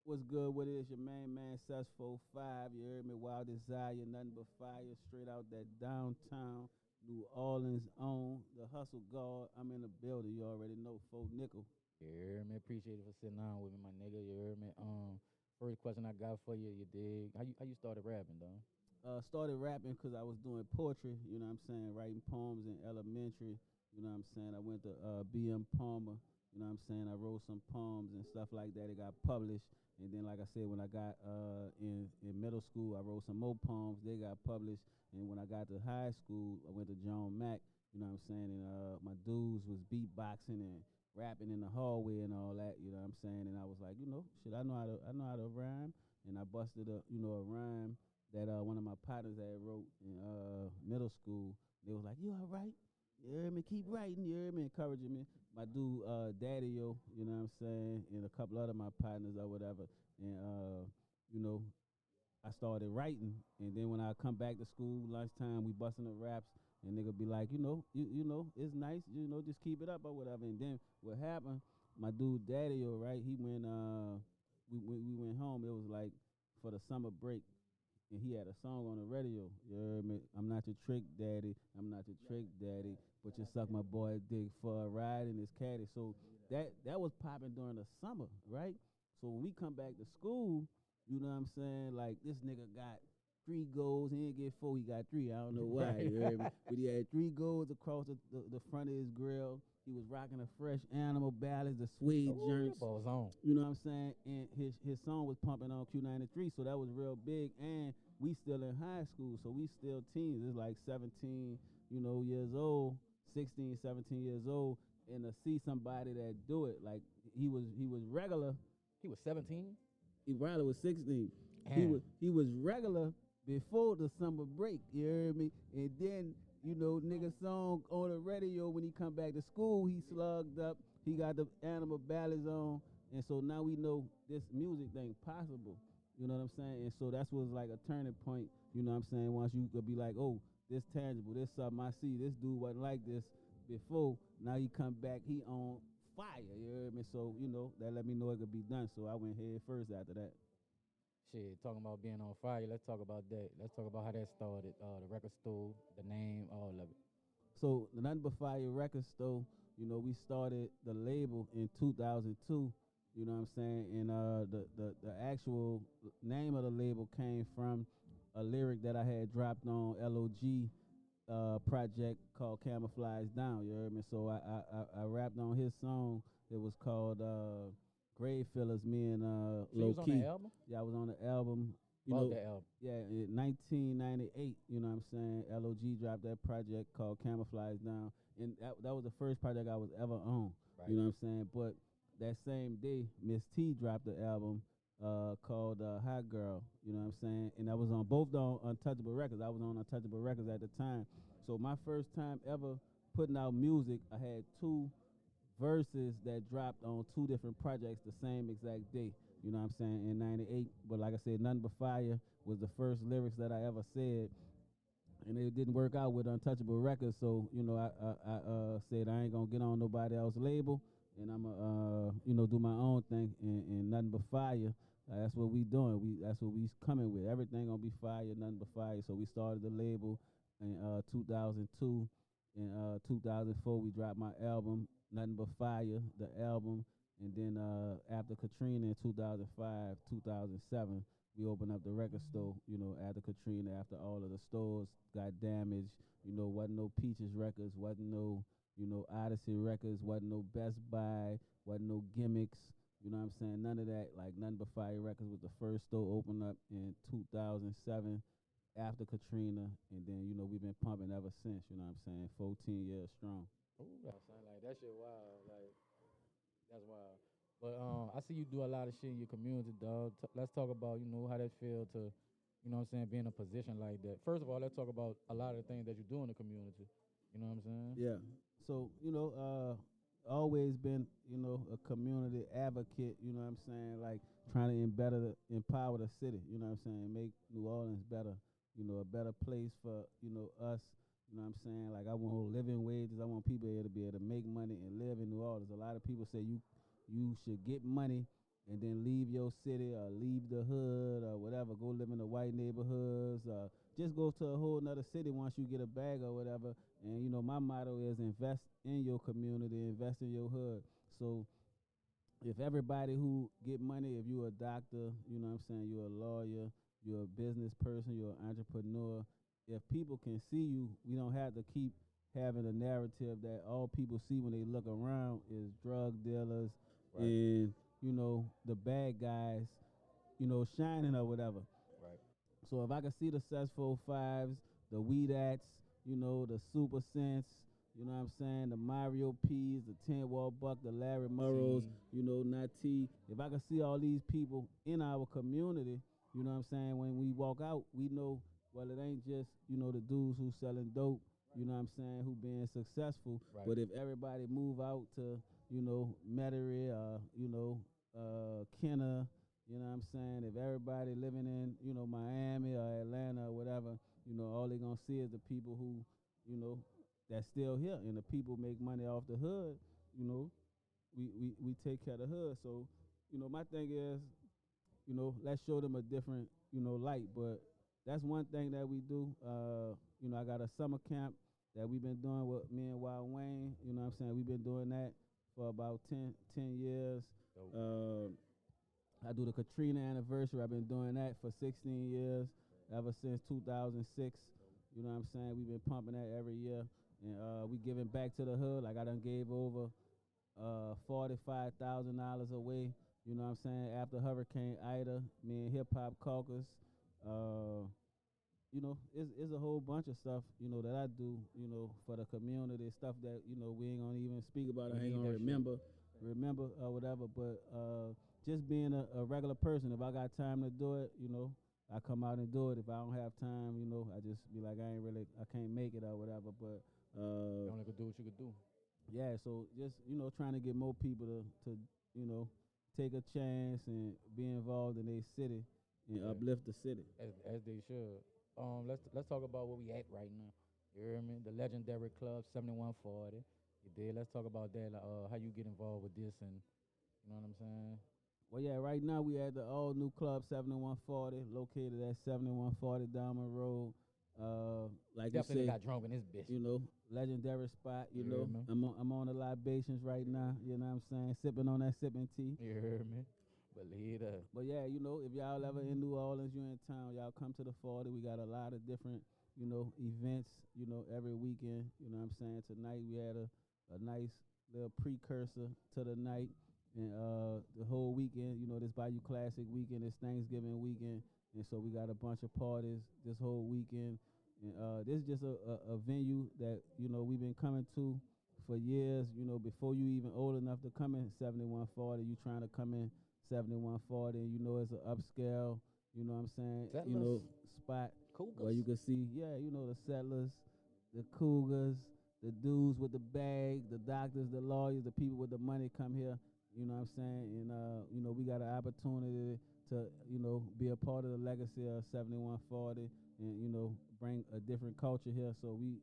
What's good with it? It's your main man, Sus45. You heard me? Wild Desire, nothing but fire. Straight out that downtown New Orleans on the hustle guard. I'm in the building. You already know, Fo Nickel. You heard me? Appreciate it for sitting down with me, my nigga. You heard me? First question I got for you, you dig? How you started rapping, though? Started rapping because I was doing poetry. You know what I'm saying? Writing poems in elementary. You know what I'm saying? I went to BM Palmer. You know what I'm saying? I wrote some poems and stuff like that. It got published. And then, like I said, when I got in middle school, I wrote some more poems. They got published. And when I got to high school, I went to John Mack. You know what I'm saying? And my dudes was beatboxing and rapping in the hallway and all that. You know what I'm saying? And I was like, shit, I know how to rhyme. And I busted a rhyme that one of my partners had wrote in middle school. They was like, "You all right? You heard me? Keep writing. You heard me? Encouraging me." My dude, Daddy-O, you know what I'm saying, and a couple other my partners or whatever. And you know, I started writing, and then when I come back to school, lunchtime, we busting the raps, and nigga be like, you know, it's nice, just keep it up or whatever. And then what happened? My dude, Daddy-O, right? He went, we went home. It was like for the summer break, and he had a song on the radio. You heard me? I'm not your trick daddy. I'm not your trick daddy. But you suck my boy dick for a ride in his caddy. So that was popping during the summer, right? So when we come back to school, you know what I'm saying? Like this nigga got 3 goals. He didn't get 4. He got 3. I don't know why. Right. You heard me? But he had 3 goals across the front of his grill. He was rocking a fresh animal balance, the suede Ooh, that joints. ball was on. You know what I'm saying? And his song was pumping on Q93, so that was real big. And we still in high school, so we still teens. It's like 17, years old, 16, 17 years old, and to see somebody that do it, like he was regular. He was 17. He probably was 16. Damn. He was regular before the summer break. You heard me? And then nigga song on the radio when he come back to school, he slugged up. He got the animal ballads on, and so now we know this music thing possible. You know what I'm saying? And so that's was like a turning point. You know what I'm saying? Once you could be like, oh, this tangible, this something I see. This dude wasn't like this before. Now he come back, he on fire. You heard me? So that let me know it could be done. So I went head first after that. Shit, talking about being on fire. Let's talk about that. Let's talk about how that started. The record store, the name, all of it. So the Nothing But Fire record store, we started the label in 2002. You know what I'm saying? And the actual name of the label came from a lyric that I had dropped on LOG project called Camouflage Down. You heard me? So I rapped on his song. It was called Grave Fillers, me and So you Low was on Key. the album? Yeah, I was on the album. Bought that album. Yeah, in 1998, you know what I'm saying? LOG dropped that project called Camouflage Down. And that was the first project I was ever on. Right. You know what I'm saying? But that same day, Miss T dropped the album called Hot Girl. You know what I'm saying? And I was on both on Untouchable Records. I was on Untouchable Records at the time. So my first time ever putting out music, I had 2 verses that dropped on 2 different projects the same exact day. You know what I'm saying? In 98. But like I said, Nothing But Fire was the first lyrics that I ever said. And it didn't work out with Untouchable Records. So, I said I ain't going to get on nobody else's label. And I'm going to, do my own thing. And Nothing But Fire. That's what we doing. That's what we coming with. Everything going to be fire, nothing but fire. So we started the label in 2002. In 2004, we dropped my album, Nothing But Fire, the album. And then after Katrina in 2005, 2007, we opened up the record store, after Katrina, after all of the stores got damaged, wasn't no Peaches Records, wasn't no, Odyssey Records, wasn't no Best Buy, wasn't no gimmicks, you know what I'm saying? None of that, like Nothing But Fire Records was the first store opened up in 2007 after Katrina, and then, we've been pumping ever since, you know what I'm saying? 14 years strong. Ooh, that sound like that shit wild. Like that's wild. But I see you do a lot of shit in your community, dog. Let's talk about how that feel to, what I'm saying, be in a position like that. First of all, let's talk about a lot of the things that you do in the community. You know what I'm saying? Yeah. So, always been, a community advocate, you know what I'm saying, like trying to empower the city, you know what I'm saying, make New Orleans better, a better place for, us, you know what I'm saying, like I want living wages, I want people here to be able to make money and live in New Orleans. A lot of people say you should get money and then leave your city or leave the hood or whatever, go live in the white neighborhoods, just go to a whole nother city once you get a bag or whatever. And my motto is invest in your community, invest in your hood. So if everybody who get money, if you're a doctor, you're a lawyer, you're a business person, you're an entrepreneur, if people can see you, we don't have to keep having a narrative that all people see when they look around is drug dealers Right. and, the bad guys, shining or whatever. Right. So if I can see the Cessful Fives, the Weedats, the Super Sense, the Mario P's, the 10 Wall Buck, the Larry Murrows, not T. If I can see all these people in our community, when we walk out, we know, well, it ain't just, the dudes who selling dope, who being successful. Right. But if everybody move out to, Metairie, Kenner, if everybody living in, Miami or Atlanta or whatever, all they gonna see is the people who, that's still here, and the people make money off the hood. We take care of the hood. So, my thing is, let's show them a different, light. But that's one thing that we do. I got a summer camp that we've been doing with me and Wild Wayne. We've been doing that for about 10 years. I do the Katrina anniversary. I've been doing that for 16 years, ever since 2006. We've been pumping that every year. And we giving back to the hood. Like I done gave over $45,000 away. After Hurricane Ida, me and Hip Hop Caucus. It's a whole bunch of stuff, that I do, for the community, stuff that, we ain't gonna even speak about. I ain't gonna remember or whatever. But just being a regular person, if I got time to do it, I come out and do it. If I don't have time, I just be like, I can't make it or whatever. But you only could do what you could do. Yeah, so just, trying to get more people to take a chance and be involved in their city and uplift the city. As they should. Let's talk about where we at right now. You hear me? The legendary club 7140. You did. Let's talk about that. How you get involved with this, and you know what I'm saying? Well, yeah, right now we at the all new club 7140, located at 7140 Diamond Road. Like Definitely you say, got drunk in this bitch. Legendary spot. You hear me? I'm on the libations right now. You know what I'm saying? Sipping on that sipping tea. You hear me? Believe that. But yeah, if y'all ever in New Orleans, you in town, y'all come to the 40. We got a lot of different, events, every weekend. You know what I'm saying? Tonight we had a nice little precursor to the night. And the whole weekend, this Bayou Classic weekend, this Thanksgiving weekend. And so we got a bunch of parties this whole weekend. And this is just a venue that, we've been coming to for years. Before you even old enough to come in 7140, you trying to come in 7140, and it's an upscale, what I'm saying, spot Cougars. where you can see, the settlers, the cougars, the dudes with the bag, the doctors, the lawyers, the people with the money come here, what I'm saying, and we got an opportunity to, be a part of the legacy of 7140 and, bring a different culture here. So we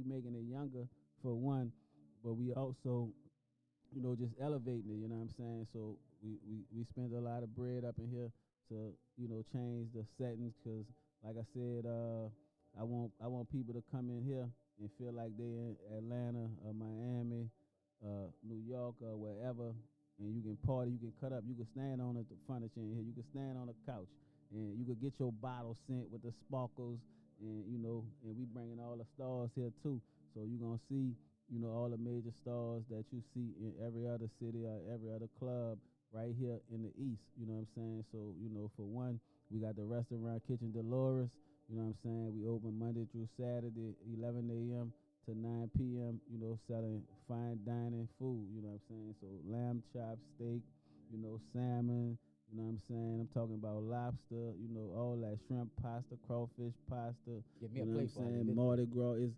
making it younger for one, but we also, just elevating it, what I'm saying? So we spend a lot of bread up in here to, change the settings, because like I said, I want people to come in here and feel like they in Atlanta or Miami, New York or wherever, and you can party, you can cut up, you can stand on the furniture in here, you can stand on the couch, and you could get your bottle sent with the sparkles, and and we bringing all the stars here too. So you're gonna see, all the major stars that you see in every other city or every other club right here in the East, you know what I'm saying? So, for one, we got the restaurant Kitchen Dolores, you know what I'm saying? We open Monday through Saturday, 11 a.m. to 9 p.m., selling fine dining food, you know what I'm saying? So lamb chops, steak, salmon, you know what I'm saying? I'm talking about lobster, all that shrimp pasta, crawfish pasta. Give me you a know plate what I'm saying? Mardi Gras is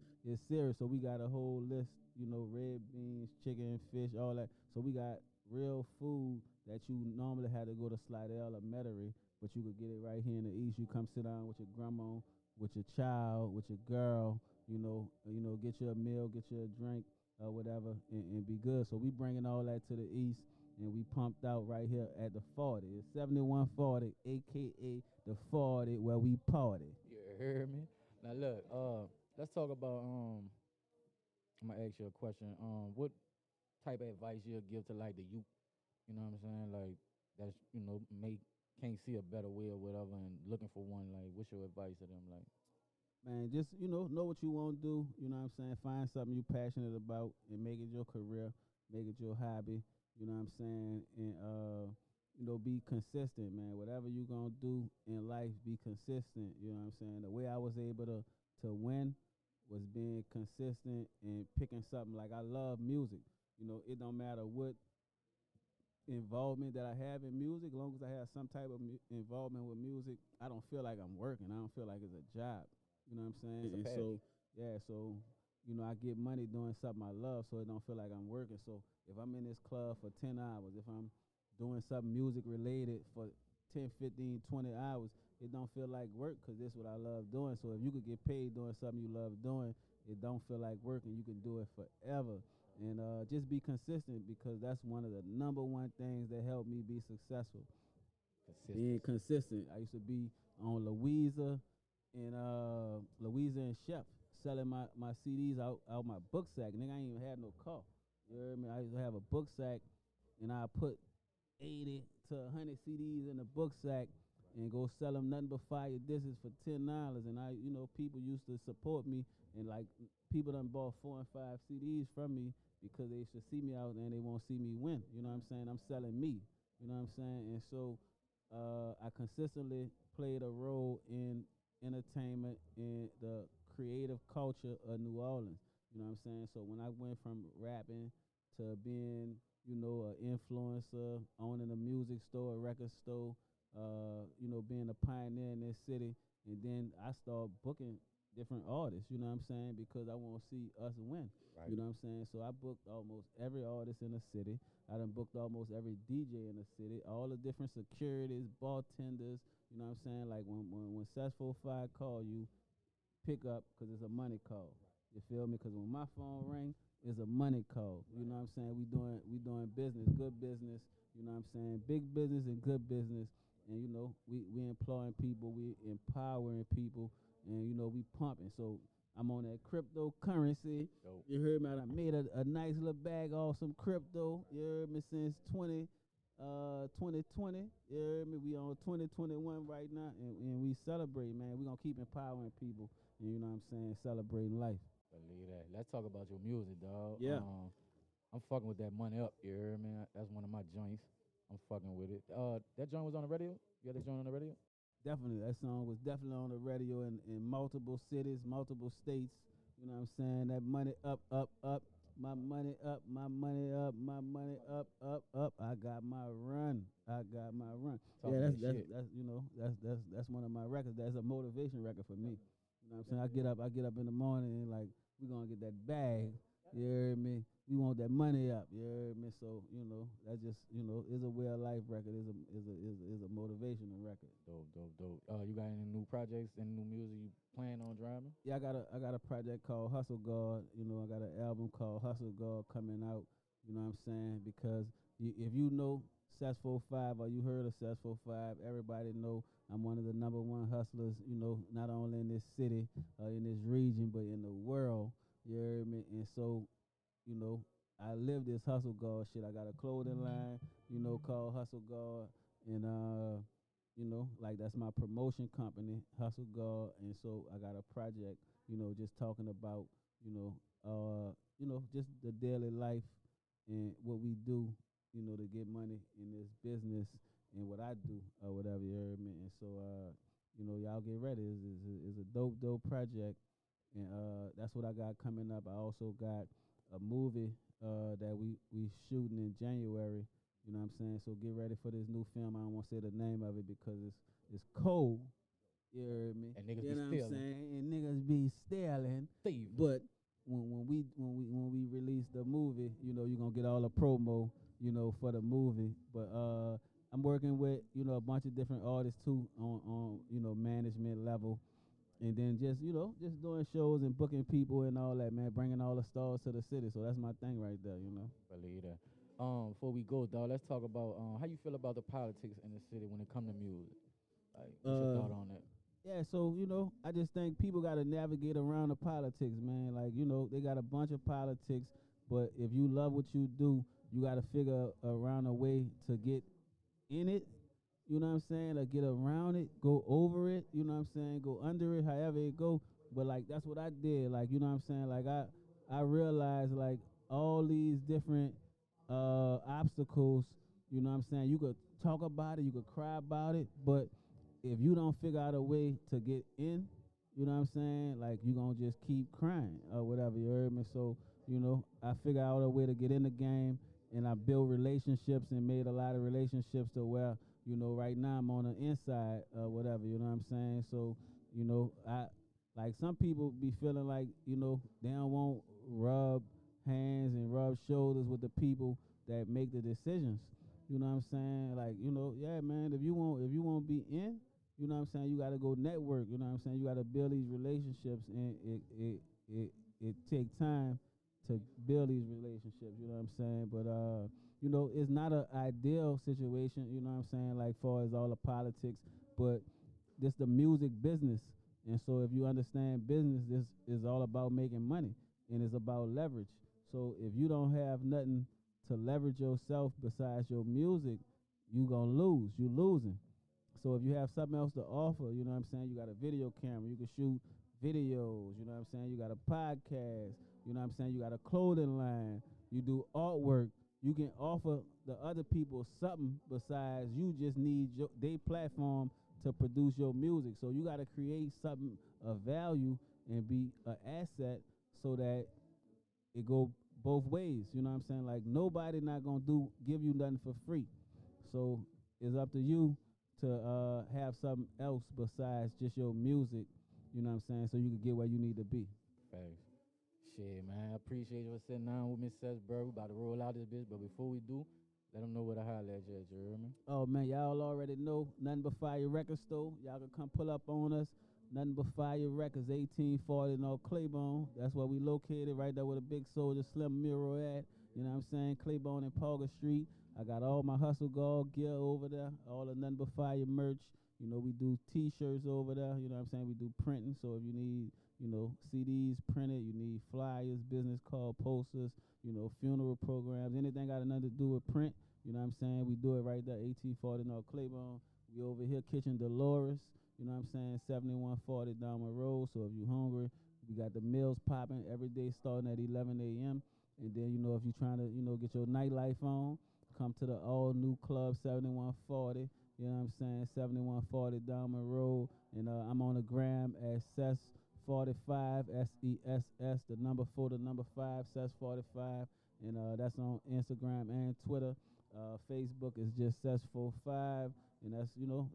serious. So we got a whole list, red beans, chicken, fish, all that. So we got real food that you normally had to go to Slidell or Metairie, but you could get it right here in the East. You come sit down with your grandma, with your child, with your girl, get you a meal, get you a drink or whatever, and be good. So we bringing all that to the East. and we pumped out right here at the 40. It's 7140, aka the 40, where we party. You hear me? Now look, let's talk about I'm gonna ask you a question. What type of advice you'll give to like the youth? You know what I'm saying? Like that's can't see a better way or whatever, and looking for one. Like, what's your advice to them? Like, Man, just know what you want to do. You know what I'm saying? Find something you're passionate about and make it your career, make it your hobby. You know what I'm saying? And be consistent, man. Whatever you gonna do in life, be consistent. You know what I'm saying? The way I was able to win was being consistent and picking something. Like, I love music. It don't matter what involvement that I have in music, as long as I have some type of involvement with music, I don't feel like I'm working. I don't feel like it's a job. You know what I'm saying? It's a And passion. so I get money doing something I love, so it don't feel like I'm working. So if I'm in this club for 10 hours, if I'm doing something music related for 10, 15, 20 hours, it don't feel like work because this is what I love doing. So if you could get paid doing something you love doing, it don't feel like working. You can do it forever. And just be consistent, because that's one of the number one things that helped me be successful. Being consistent. I used to be on Louisa and Chef, selling my CDs out my book sack. Nigga, I ain't even had no car. You heard me? I used to have a book sack, and I put 80 to 100 CDs in the book sack and go sell them nothing but fire discs for $10. And people used to support me, and like people done bought 4 and 5 CDs from me because they should see me out and they won't see me win. You know what I'm saying? I'm selling me. You know what I'm saying? And so I consistently played a role in entertainment and the creative culture of New Orleans. You know what I'm saying? So when I went from rapping to being, an influencer, owning a music store, a record store, being a pioneer in this city, and then I started booking different artists, you know what I'm saying, because I want to see us win. Right. You know what I'm saying? So I booked almost every artist in the city. I done booked almost every DJ in the city, all the different securities, bartenders, you know what I'm saying? Like when Cesar 5 call you, pick up, because it's a money call. You feel me? Because when my phone ring, it's a money call. You know what I'm saying? We doing business, good business, you know what I'm saying? Big business and good business. And we employing people, we empowering people, and we pumping. So I'm on that cryptocurrency. Dope. You heard me? I made a nice little bag off some crypto. You heard me? Since 2020. You heard me? We on 2021 right now, and we celebrate, man. We gonna keep empowering people, and you know what I'm saying, celebrating life. Believe that. Let's talk about your music, dog. Yeah. I'm fucking with that Money Up. You hear me? That's one of my joints. I'm fucking with it. That joint was on the radio? You had that joint on the radio? Definitely. That song was definitely on the radio in multiple cities, multiple states. You know what I'm saying? That money up, up, up. My money up, my money up, my money up, up, up. I got my run. I got my run. Talking Yeah, that shit. that's one of my records. That's a motivation record for me. You know what I'm saying? I get up in the morning and like, we gonna get that bag. You heard me? We want that money up. You heard me? So that just is a way of life record. Is a motivational record. Dope. You got any new projects, any new music you plan on driving? Yeah, I got a project called Hustle God. I got an album called Hustle God coming out. You know what I'm saying? Because if you know Cesar 5 or you heard of Cesar 5, everybody know I'm one of the number one hustlers. Not only in this city, in this region, but in the world. You heard me? And so, I live this Hustle God shit. I got a clothing line, called Hustle God, and like that's my promotion company, Hustle God. And so I got a project, just talking about, just the daily life and what we do, to get money in this business and what I do or whatever, you heard me. And so y'all get ready. It's a dope project. And that's what I got coming up. I also got a movie that we shooting in January. You know what I'm saying? So get ready for this new film. I don't want to say the name of it because it's cold. You heard me? And niggas you know be what I'm stealing. saying? And niggas be stealing. Thieving. But when we release the movie, you're gonna get all the promo, for the movie. But I'm working with, a bunch of different artists too on management level. And then just doing shows and booking people and all that, man, bringing all the stars to the city. So that's my thing right there, Believe that. Before we go, dog, let's talk about how you feel about the politics in the city when it comes to music. Like, what's your thought on that? Yeah, so I just think people got to navigate around the politics, man. Like, they got a bunch of politics, but if you love what you do, you got to figure around a way to get in it. You know what I'm saying? Like, get around it, go over it. You know what I'm saying? Go under it, however it go. But like, that's what I did. Like, you know what I'm saying? Like, I realized like all these different obstacles. You know what I'm saying? You could talk about it, you could cry about it, but if you don't figure out a way to get in, you know what I'm saying? Like, you gonna just keep crying or whatever, you heard me? So, I figure out a way to get in the game, and I built relationships and made a lot of relationships to where, right now I'm on the inside or whatever, you know what I'm saying? So, I like some people be feeling like, they don't want rub hands and rub shoulders with the people that make the decisions. You know what I'm saying? Like, yeah, man, if you want to be in, you know what I'm saying, you got to go network, you know what I'm saying? You got to build these relationships, and it take time to build these relationships, you know what I'm saying? But, it's not an ideal situation, you know what I'm saying, like far as all the politics, but this the music business. And so if you understand business, this is all about making money, and it's about leverage. So if you don't have nothing to leverage yourself besides your music, you gonna lose. You losing. So if you have something else to offer, you know what I'm saying, you got a video camera, you can shoot videos, you know what I'm saying, you got a podcast, you know what I'm saying, you got a clothing line, you do artwork, you can offer the other people something besides you just need their platform to produce your music. So you got to create something of value and be an asset so that it go both ways, you know what I'm saying? Like, nobody not gonna give you nothing for free. So it's up to you to have something else besides just your music, you know what I'm saying, so you can get where you need to be. Thanks. Shit, man, I appreciate you for sitting down with me, Cesar, bro. We about to roll out this bitch, but before we do, let them know where to holler at you, you hear me? Oh, man, y'all already know. Nothing But Fire Record Store. Y'all can come pull up on us. Nothing But Fire Records, 1840 North Claiborne. That's where we located, right there where the Big Soldier Slim mural at. You know what I'm saying? Claiborne and Polgar Street. I got all my Hustle Guard gear over there, all the Nothing But Fire merch. We do T-shirts over there. You know what I'm saying? We do printing. So if you need, CDs printed, you need flyers, business card posters, funeral programs, anything got nothing to do with print. You know what I'm saying? We do it right there, 1840 North Claiborne. We over here, Kitchen Dolores. You know what I'm saying? 7140 Diamond Road. So if you're hungry, we got the meals popping every day starting at 11 a.m. And then, if you're trying to, get your nightlife on, come to the all-new club, 7140. You know what I'm saying? 7140 Diamond Road. And I'm on the gram at Cess45, SESS, the number 4, the number 5, Cess45. And that's on Instagram and Twitter. Facebook is just Cess45. And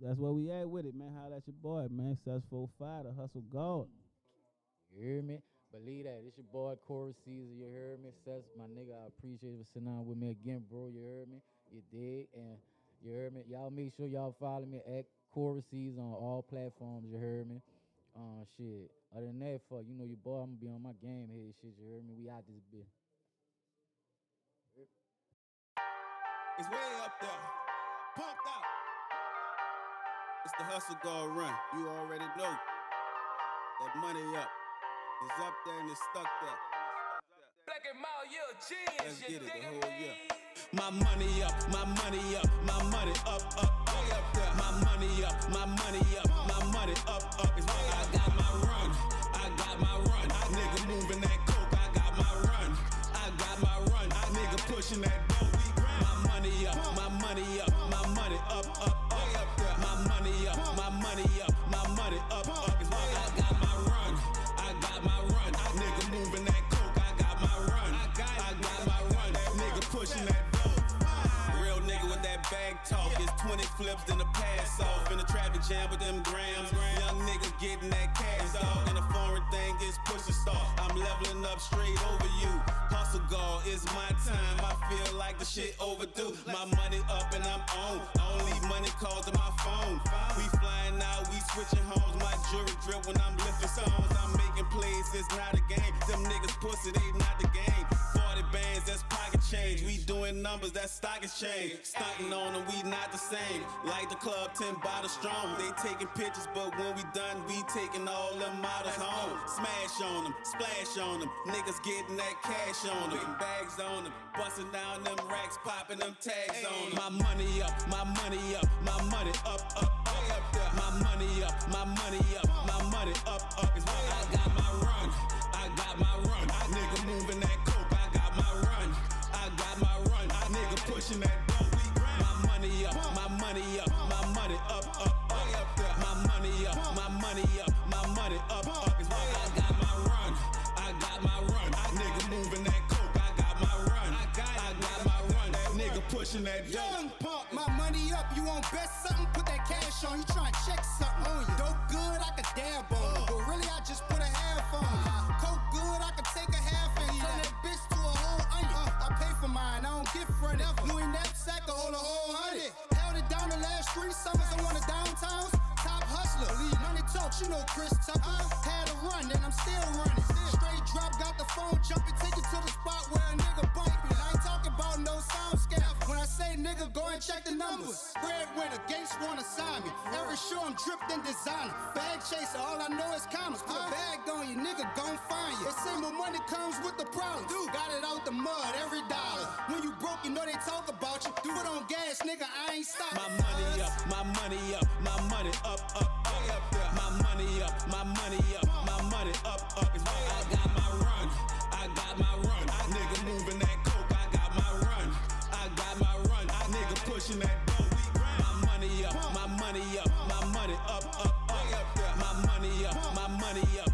that's where we at with it, man. Holla at your boy, man. Cess45, the Hustle God. You hear me? Believe that. It's your boy, Corey Cesar. You heard me? Cess, my nigga, I appreciate you for sitting down with me again, bro. You heard me? You dig? And you heard me? Y'all make sure y'all follow me at Corey Cesar on all platforms. You heard me? Shit. Other than that, fuck, your boy, I'm gonna be on my game here. Shit, you heard me? We out this bitch. It's way up there. Pumped out. It's the Hustle God run. You already know. That money up. It's up there and it's stuck there. Black and Mild, you a genius. Let's get it the whole year. My money up, my money up, my money up, way up there. My money up, my money up, my money up. It's way I got my run, I got my run. Nigga moving that coke, I got my run, I got my run. Nigga pushing that dope. My money up, my money up, my money up, way up there. My money up, my money up, my money up. It's way I got my run, I got my run. Nigga moving that coke, I got my run, I got my run. Nigga pushing that dope. Real nigga with that bag talk. It's 20 flips, then a pass off. In a traffic jam with them grams. Young nigga getting that cash off. And the foreign thing is push to start. I'm leveling up straight over you. Hustle God, it's my time. I feel like the shit overdue. My money up and I'm on. Only money calls to my phone. We flying out, we switching homes. My jewelry drip when I'm lifting stones. I'm making plays, it's not a game. Them niggas pussy, they not the game. 40 bands, that's pocket change. We doing numbers, that stock is changed. Stunting on them, we not the same. Like the club, 10 bottles strong. They taking pictures, but when we done, we taking all them models home. Smash on them, splash on them. Niggas getting that cash on them. Big bags on them. Busting down them racks, popping them tags on them. My money up, my money up, my money up, way up there. My money up, my money up, my money up, is why I got my run. I got my run. Nigga moving that coke, I got my run. I got my run. Nigga pushing that dope. My money up, my money up, my money up, way up there. My money up, my money up, my money up, is why I got my run. I got my run. Nigga moving that coke, I got my run. I got my run. Nigga pushing that dope. Young punk, my money up. You want bet something? Put that cash on. You tryna check something on you. Dope good, I could dab on you. But really, I just put a half on you. Coke good, I could take a half and turn that bitch to a whole onion. I pay for mine, I don't get fronted. Louis knapsack, I hold a whole 100. Held it down the last 3 summers. I want the downtowns. Top hustler, money talks, you know Chris Tucker. Had a run, and I'm still running. Straight drop, got the phone jumping, take it to the spot where a nigga bump me. I ain't talking about no sound scam. When I say nigga, go and check the numbers. Breadwinner, Gates wanna sign me. Every show I'm dripped in designer. Bag chaser, all I know is commas. Put a bag on you, nigga, gon' find you. They say more money comes with the problem. Dude, got it out the mud, every dollar. When you broke, you know they talk about you. Foot on gas, nigga, I ain't stopping. My money up, my money up, my money up, way up there. My money up, my money up, my money up, is why I got my run. I got my run. Nigga moving that coke, I got my run. I got my run. Nigga pushing that dope. My money up, my money up, my money up, way up there. My money up, my money up,